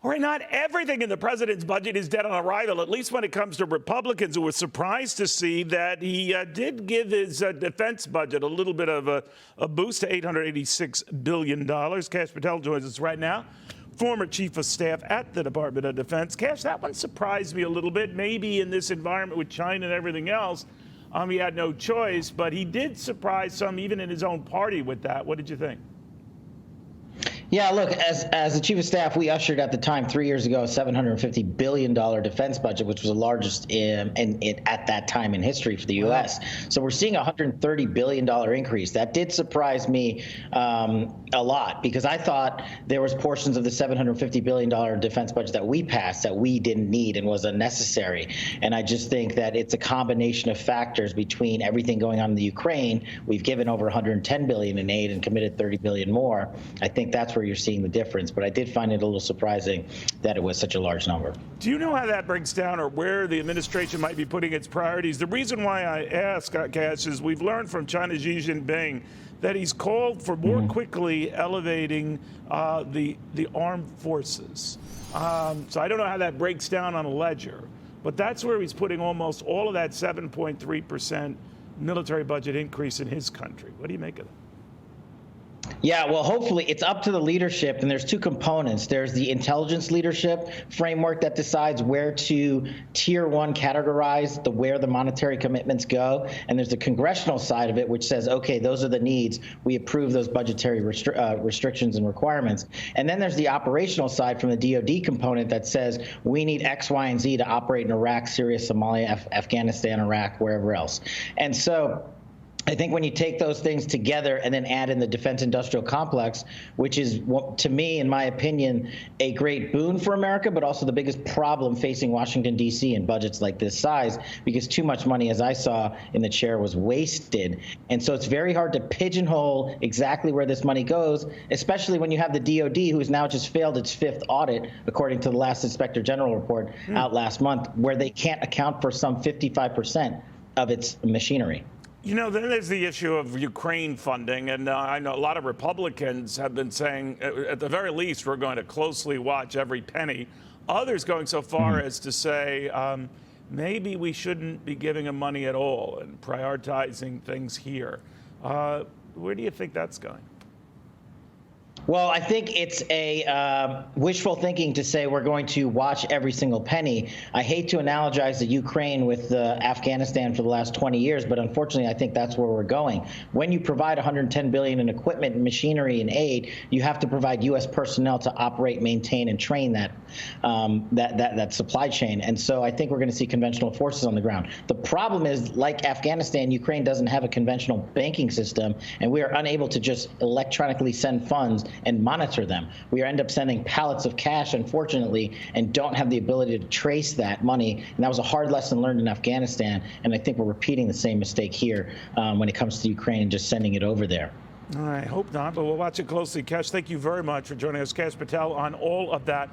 All right, not everything in the president's budget is dead on arrival, at least when it comes to Republicans, who were surprised to see that he did give his defense budget a little bit of a boost to $886 billion. Kash Patel joins us right now, former chief of staff at the Department of Defense. Kash, that one surprised me a little bit. Maybe in this environment with China and everything else, he had no choice, but he did surprise some, even in his own party, with that. What did you think? Yeah, look, as the chief of staff, we ushered at the time 3 years ago a $750 billion defense budget, which was the largest at that time in history for the U.S. So we're seeing a $130 billion increase. That did surprise me a lot, because I thought there was portions of the $750 billion defense budget that we passed that we didn't need and was unnecessary. And I just think that it's a combination of factors between everything going on in the Ukraine. We've given over $110 billion in aid and committed $30 billion more. I think that's where you're seeing the difference, but I did find it a little surprising that it was such a large number. Do you know how that breaks down, or where the administration might be putting its priorities? The reason why I ask, Kash, is we've learned from China's Xi Jinping that he's called for more quickly elevating the armed forces. So I don't know how that breaks down on a ledger, but that's where he's putting almost all of that 7.3% military budget increase in his country. What do you make of that? Yeah, well, hopefully it's up to the leadership, and there's two components. There's the intelligence leadership framework that decides where to tier one categorize where the monetary commitments go, and there's the congressional side of it, which says, okay, those are the needs. We approve those budgetary restrictions and requirements. And then there's the operational side from the DoD component that says we need X, Y, and Z to operate in Iraq, Syria, Somalia, Afghanistan, Iraq, wherever else. And so I think when you take those things together and then add in the defense industrial complex, which is, to me, in my opinion, a great boon for America, but also the biggest problem facing Washington, D.C. in budgets like this size, because too much money, as I saw in the chair, was wasted. And so it's very hard to pigeonhole exactly where this money goes, especially when you have the DOD, who has now just failed its fifth audit, according to the last Inspector General report out last month, where they can't account for some 55% of its machinery. You know, then there's the issue of Ukraine funding, and I know a lot of Republicans have been saying, at the very least, we're going to closely watch every penny. Others going so far as to say, maybe we shouldn't be giving them money at all and prioritizing things here. Where do you think that's going? Well, I think it's a wishful thinking to say we're going to watch every single penny. I hate to analogize the Ukraine with Afghanistan for the last 20 years, but unfortunately, I think that's where we're going. When you provide $110 billion in equipment, and machinery, and aid, you have to provide U.S. personnel to operate, maintain, and train that supply chain. And so I think we're going to see conventional forces on the ground. The problem is, like Afghanistan, Ukraine doesn't have a conventional banking system, and we are unable to just electronically send funds and monitor them. We end up sending pallets of cash, unfortunately, and don't have the ability to trace that money. And that was a hard lesson learned in Afghanistan. And I think we're repeating the same mistake here when it comes to Ukraine and just sending it over there. I hope not, but we'll watch it closely. Kash, thank you very much for joining us. Kash Patel on all of that.